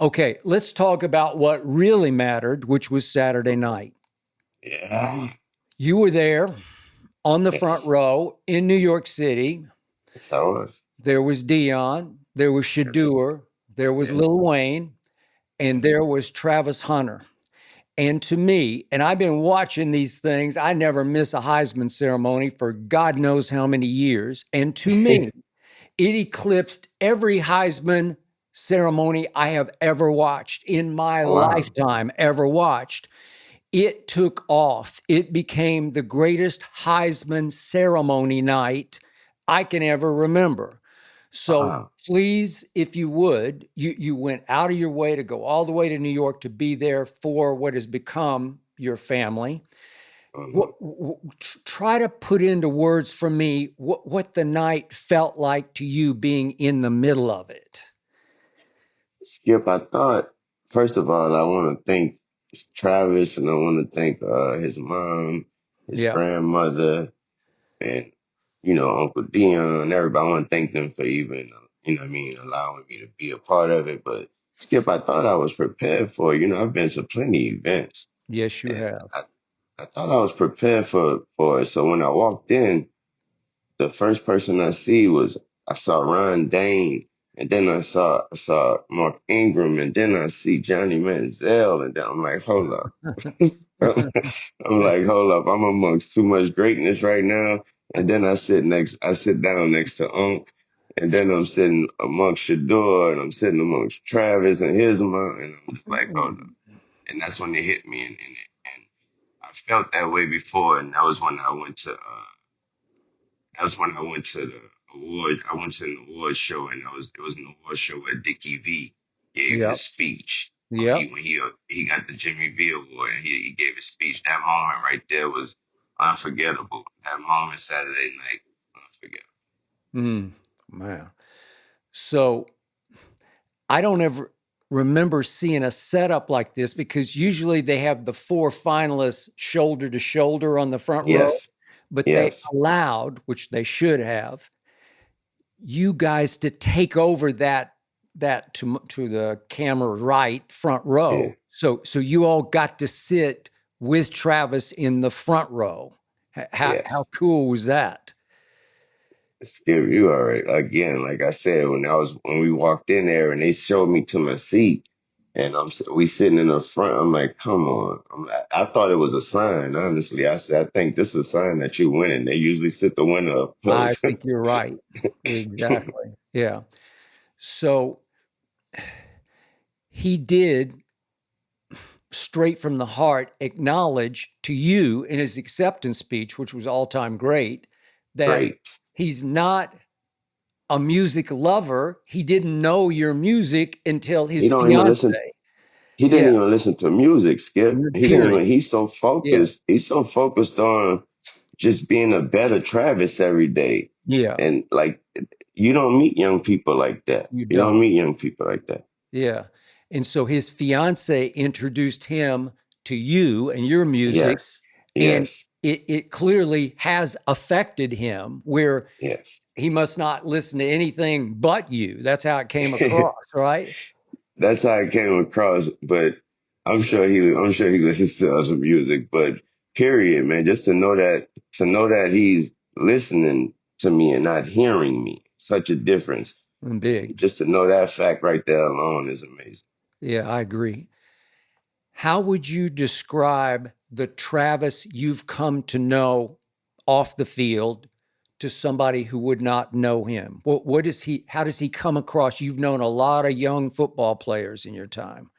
Okay, let's talk about what really mattered, which was Saturday night. Yeah. You were there on the front Yes. row in New York City. Yes, I was. There was Dion, there was Yes. Shadur, there was Yeah. Lil Wayne, Yeah. and there was Travis Hunter. And to me, and I've been watching these things, I never miss a Heisman ceremony for God knows how many years. And to me, it eclipsed every Heisman ceremony I have ever watched in my Wow. lifetime, ever watched. It took off. It became the greatest Heisman ceremony night I can ever remember. So Wow. please, if you would, you went out of your way to go all the way to New York to be there for what has become your family. Mhm. Try to put into words for me what the night felt like to you being in the middle of it. Skip, I thought, first of all, I want to thank Travis and I want to thank his mom, his Yeah. grandmother, and, Uncle Dion, everybody. I want to thank them for even, what I mean, allowing me to be a part of it. But Skip, I thought I was prepared for it. I've been to plenty events Yes, you and have. I thought I was prepared for it. So when I walked in, the first person I saw Ron Dane, and then I saw Mark Ingram, and then I see Johnny Manziel, and then I'm like, hold up. I'm like, hold up, I'm amongst too much greatness right now. And then I sit down next to Unc, and then I'm sitting amongst Shador, and I'm sitting amongst Travis and his mom, and I'm just like, hold up. And that's when it hit me, and I felt that way before, and that was when I went to the award. I went to an award show, and it was an award show where Dickie V gave Yep. his speech. Yep. He got the Jimmy V award, and he gave his speech. That moment right there was unforgettable. That moment Saturday night, unforgettable. Mm, man. So I don't ever remember seeing a setup like this because usually they have the four finalists shoulder to shoulder on the front row, Yes, but they yes, allowed, which they should have, you guys to take over that to the camera right front yeah, row. So you all got to sit with Travis in the front row. How yes. cool was that? Still, you all right. Again, like I said, when we walked in there and they showed me to my seat, and we sitting in the front. I'm like, come on. I thought it was a sign. Honestly, I said, I think this is a sign that you're winning. They usually sit the winner up I close. think you're right. Exactly. Yeah. So he did straight from the heart acknowledge to you in his acceptance speech, which was all time great, that Great. he's not a music lover. He didn't know your music until He his don't even fiance. listen. He Yeah. didn't even listen to music, Skip. He didn't Period. even. Yeah. He's so focused on just being a better Travis every day. Yeah. And like, you don't meet young people like that. You You don't don't. meet young people like that. Yeah. And so his fiance introduced him to you and your music, Yes. and Yes. it clearly has affected him where Yes. he must not listen to anything but you. That's how it came across, right? That's how it came across, but I'm sure he listens to other music, but period, man, just to know that he's listening to me and not hearing me, such a difference. And big. Just to know that fact right there alone is amazing. Yeah, I agree. How would you describe the Travis you've come to know off the field to somebody who would not know him? What is he? How does he come across? You've known a lot of young football players in your time.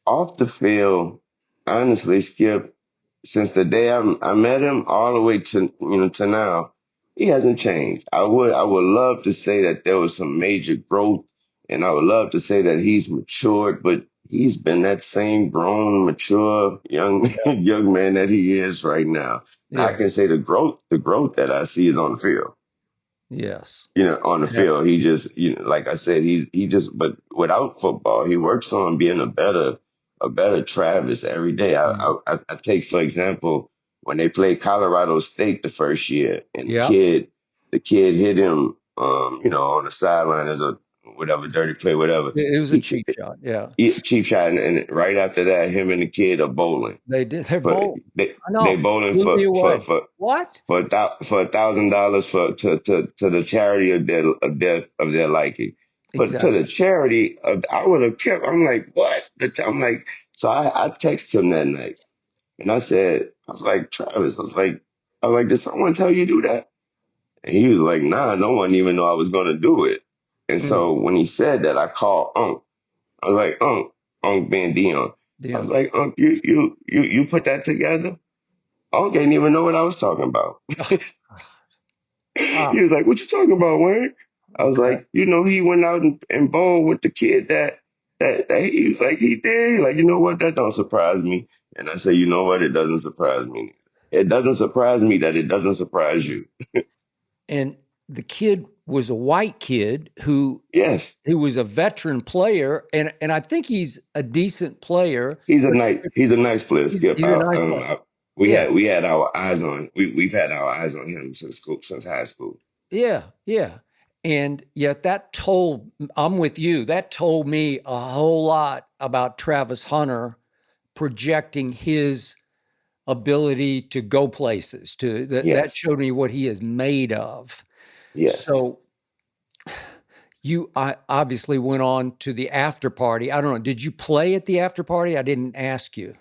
Off the field, honestly, Skip, since the day I met him all the way to to now, he hasn't changed. I would love to say that there was some major growth, and I would love to say that he's matured, but he's been that same grown, mature young Yeah. young man that he is right now. Now I Yeah. can say the growth that I see is on the field. Yes. On the field, he Absolutely. just, like I said, he just, but without football, he works on being a better Travis every day. I take, for example, when they played Colorado State the first year and Yep. the kid hit him, on the sideline as whatever, dirty play, whatever. It was a He, cheap shot. Yeah, cheap shot, and right after that, him and the kid are bowling. they did. They're But bold. I they know. bowling Blew me away. What? for $1,000 to the charity of their liking. But to Exactly. the charity, I would have kept. I'm like, what? I'm like, so I texted him that night, and I was like, Travis, I was like, did someone tell you to do that? And he was like, nah, no one even know I was gonna do it. And Mm, so when he said that, I called Unc. I was like, Unc being Dion. I was yeah. like, Unc, you put that together? Unc didn't even know what I was talking about. Ah, He was like, what you talking about, Wayne? I was okay. like, he went out and bowled with the kid that he was like, he did. Like, you know what? That don't surprise me. And I said, you know what? It doesn't surprise me. It doesn't surprise me that it doesn't surprise you. And the kid was a white kid Yes, who was a veteran player, and I think he's a decent player. But he's a nice player, Skip. he's a nice player. Yeah, We had our eyes on, we've had our eyes on him since school, since high school. yeah, yeah. And yet I'm with you. That told me a whole lot about Travis Hunter projecting his ability to go places. That Yes, showed me what he is made of. yes. So I obviously went on to the after party. I don't know. Did you play at the after party? I didn't ask you.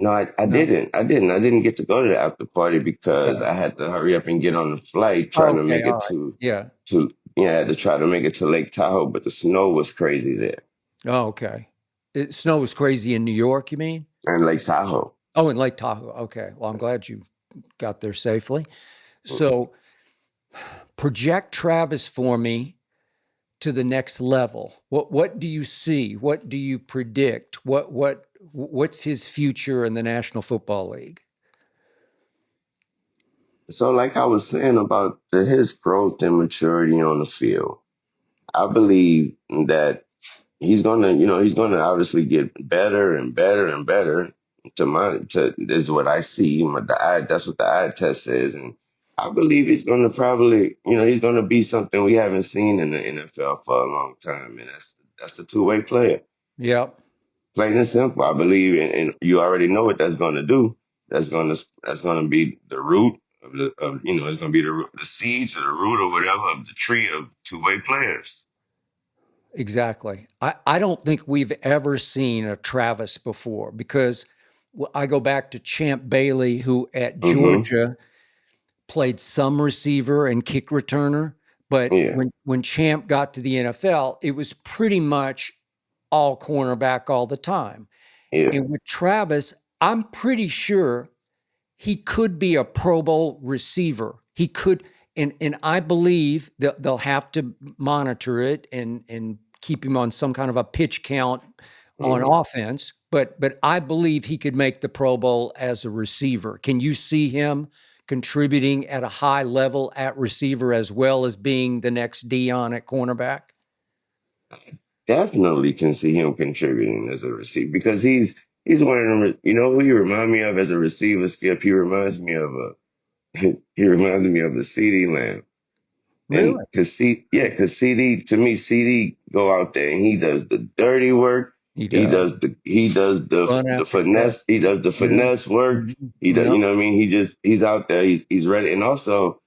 No, I No. didn't. I didn't get to go to the after party because Okay. I had to hurry up and get on the flight trying to Okay. make All it right. Yeah. I had to try to make it to Lake Tahoe, but the snow was crazy there. Oh, okay. Snow was crazy in New York, you mean? And Lake Tahoe. Oh, in Lake Tahoe. Okay. Well, I'm glad you got there safely. Mhm. So project Travis for me to the next level. What do you see? What do you predict? What's his future in the National Football League? So like I was saying about his growth and maturity on the field, I believe that he's gonna obviously get better and better and better. To This is what I see. That's what the eye test says, and I believe he's gonna probably, he's gonna be something we haven't seen in the NFL for a long time, and that's the two-way player. Yeah, Plain and simple. I believe, and you already know what that's gonna do. That's gonna be the root it's gonna be the seeds or the root or whatever of the tree of two-way players. exactly. I don't think we've ever seen a Travis before because I go back to Champ Bailey, who at Hmm. Georgia played some receiver and kick returner. But Yeah. when Champ got to the NFL, it was pretty much all cornerback all the time. Yeah. And with Travis, I'm pretty sure he could be a Pro Bowl receiver. He could, and I believe that they'll have to monitor it and keep him on some kind of a pitch count on Hmm. offense. But I believe he could make the Pro Bowl as a receiver. Can you see him contributing at a high level at receiver as well as being the next Dion at cornerback? Definitely can see him contributing as a receiver because he's one of them. You know who he remind me of as a receiver, Skip? He reminds me of he reminds me of the CD Lamb. And Really? cause CD to me, CD go out there and he does the dirty work. He does. He does Run the after catch. finesse. He does the Yeah. finesse work. Mhm. He does, Yeah. you know what I mean? He's out there. He's ready. And also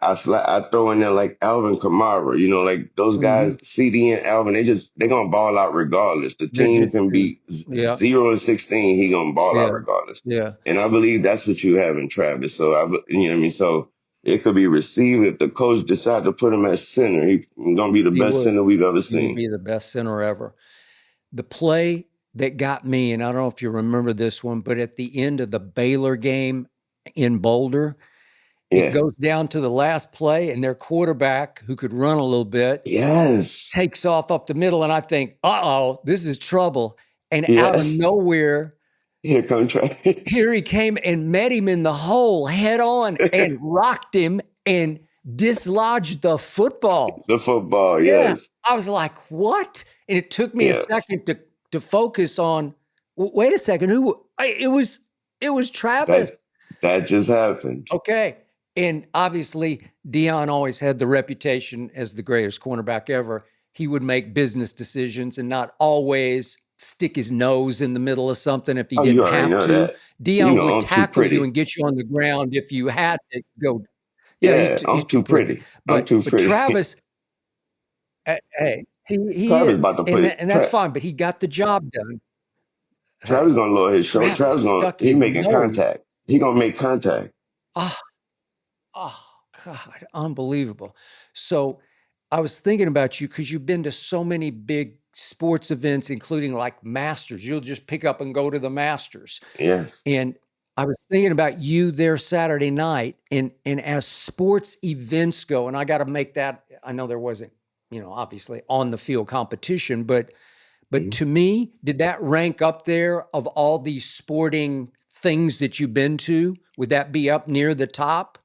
I throw in there like Alvin Kamara, like those Mhm. guys, CD and Alvin, they're gonna ball out regardless. The They team just can do. be Yeah. 0-16, he gonna ball Yeah. out regardless. Yeah. And I believe that's what you have in Travis. So you know what I mean? So it could be receiver if the coach decides to put him at center. He's gonna be the He best would. center we've ever He would seen. be the best center ever. The play that got me, and I don't know if you remember this one, but at the end of the Baylor game in Boulder, it Yeah. goes down to the last play, and their quarterback, who could run a little bit, Yes. takes off up the middle. And I think, uh-oh, this is trouble. And out of Yes. nowhere, Here come Travis. here he came and met him in the hole head on and rocked him and dislodged the football. The football, Yeah. yes. I was like, "What?" And it took me a Yes. second to focus on, wait a second, it was Travis. That that just happened. Okay. And obviously, Dion always had the reputation as the greatest cornerback ever. he would make business decisions and not always stick his nose in the middle of something if he Oh, you didn't already have know to. that. You Dion know would I'm too tackle you pretty. and get you on the ground if you had to go. Yeah, Yeah, he's I'm too too pretty. pretty. I'm too But pretty. Travis, hey, he Travis is, about to put and that's fine. But he got the job done. Travis Hey, gonna lower his shoulder. Travis stuck He his making nose. contact. He gonna make contact. Oh, oh God, unbelievable. So I was thinking about you because you've been to so many big sports events, including like Masters. You'll just pick up and go to the Masters. Yes. And I was thinking about you there Saturday night, and as sports events go, and I got to make that. I know there wasn't, obviously on the field competition, but Mhm. to me, did that rank up there of all these sporting things that you've been to? Would that be up near the top?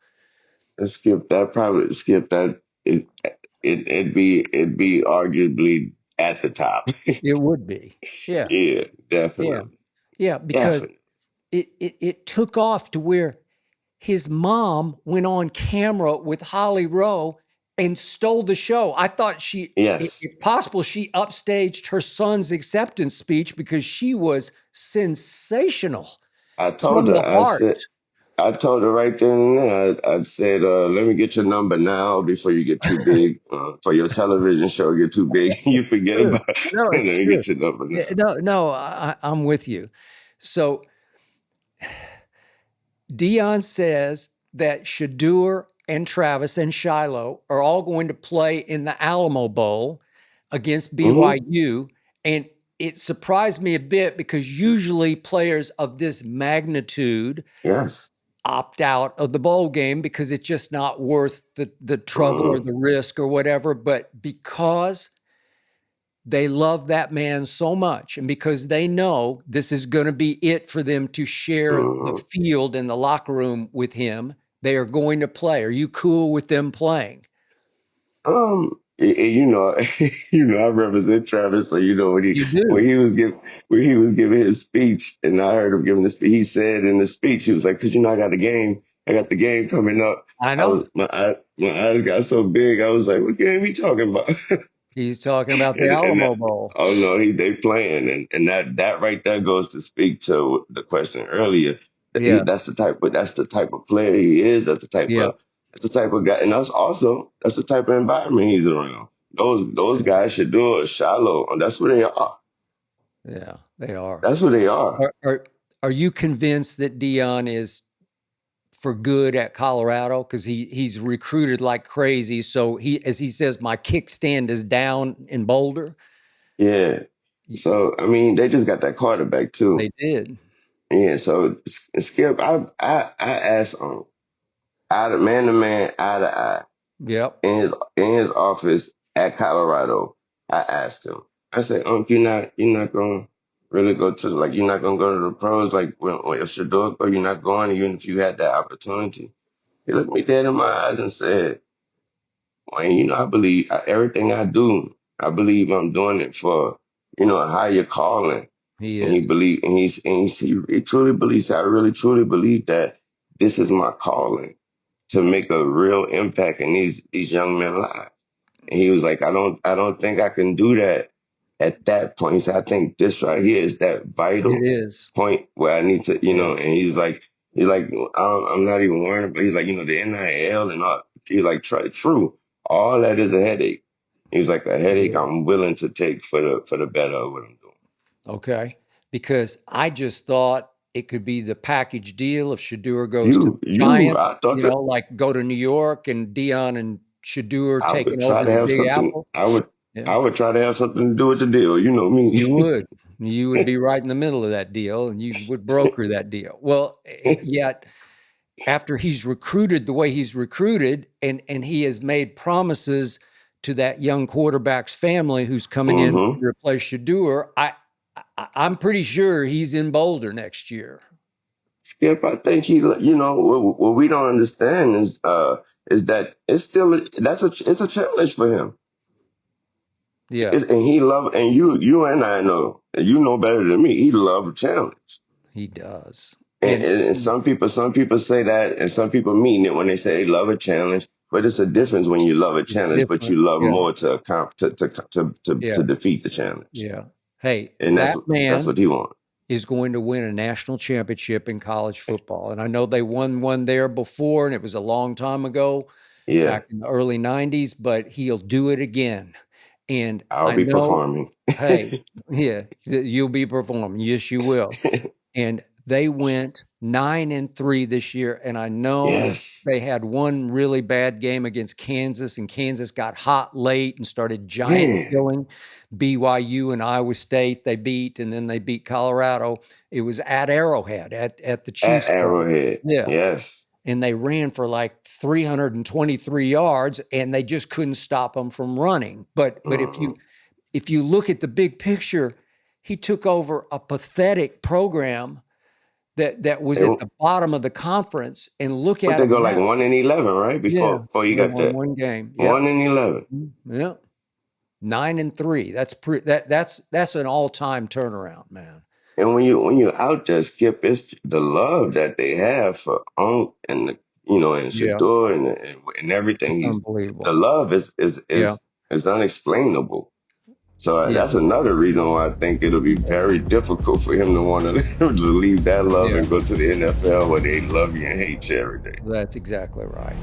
Let's skip that. Probably skip that. It'd be arguably at the top. It would be. Yeah, Yeah, yeah, definitely, yeah, because definitely. it took off to where his mom went on camera with Holly Rowe and stole the show. I thought Yes, if possible, she upstaged her son's acceptance speech because she was sensational I told from her. the heart. I told her right then and there. I said, "Let me get your number now before you get too big for your television show. Get too big, you forget True. about. No, Let it's me true. get your number Yeah, now." no, I'm with you. So Dion says that Shadur and Travis and Shiloh are all going to play in the Alamo Bowl against Hmm. BYU. And it surprised me a bit because usually players of this magnitude Yes. opt out of the bowl game because it's just not worth the trouble or Uh, the risk or whatever. But because they love that man so much, and because they know this is going to be it for them to share the uh, field and the locker room with him, they are going to play. Are you cool with them playing? you know, I represent Travis, so You do. when he was giving his speech, and I heard him giving the speech, he said in the speech, he was like, "Cause I got the game, coming up." I know. My eyes got so big, I was like, "What game we talking about?" He's talking about the And that, Alamo Bowl. oh no, they playing, and that right there goes to speak to the question earlier. Yeah. That's the type of player he is. Yeah. That's the type of guy, and that's the type of environment he's around. Those Yeah. guys should do a shallow. That's what they are. Yeah. They are. That's what they are. Are you convinced that Dion is for good at Colorado? Because he's recruited like crazy. So as he says, my kickstand is down in Boulder. Yeah. So I mean, they just got that quarterback too. They did. Yeah. So Skip, I asked out of man to man, eye to eye. Yep. In his office at Colorado, I asked him. I said, you're not gonna really go to you're not gonna go to the pros like when if Shador go, you're not going even if you had that opportunity." He looked me dead in my eyes and said, "Wayne, I believe everything I do. I believe I'm doing it for a higher calling." He And he is. believe and he truly believes. I really truly believe that this is my calling to make a real impact in these young men's lives. And he was like, I don't think I can do that at that point. He said, I think this right here is that It vital is. point where I need to, Yeah. and he's like, I'm not even worrying about, he's like, the NIL and all, he's like, true. All that is a headache. He was like, a headache Yeah. I'm willing to take for the better of what I'm doing. Okay. Because I just thought it could be the package deal if Shadur goes to the I Giants, thought that like go to New York and Dion and Shadur I would taking try over to the have Big something, Apple. Yeah. I would try to have something to do with the deal. You know me. You would. You would be right in the middle of that deal and you would broker that deal. Well, yet after he's recruited the way he's recruited and he has made promises to that young quarterback's family who's coming in to Hmm. replace Shadur, I'm pretty sure he's in Boulder next year. Skip, I think what we don't understand is that it's still it's a challenge for him. Yeah, And he love and you and I know, and you know better than me. He love a challenge. he does. And some people say that, and some people mean it when they say they love a challenge. But it's a difference when you love a It's challenge, but different. you love Yeah. more to to Yeah. defeat the challenge, Yeah. Hey, and that that's man what he wants. is going to win a national championship in college football. And I know they won one there before, and it was a long time ago, Yeah, back in the early 90s, but he'll do it again. And I'll I be know, performing. hey, yeah, you'll be performing. Yes, you will. And they went 9-3 this year. And I know Yes, they had one really bad game against Kansas, and Kansas got hot late and started giant man, killing. BYU and Iowa State they beat, and then they beat Colorado. It was at Arrowhead at the at Chiefs place. Arrowhead. Yeah. Yes. And they ran for like 323 yards, and they just couldn't stop them from running. But Mhm. if you look at the big picture, he took over a pathetic program that was They, at the bottom of the conference, and look what at they them go like now. 1-11, right? Yeah, Before you they got won that one game. Yep. 1-11. Yep. 9-3. That's an all-time turnaround, man. And when you're out there, Skip, it's the love that they have for Unc and and Yeah, Shador and everything. it's The unbelievable. love is is Yeah, is is unexplainable. So yeah, that's another reason why I think it'll be very difficult for him to want to to leave that love yeah. and go to the NFL where they love you and hate you every day. That's exactly right.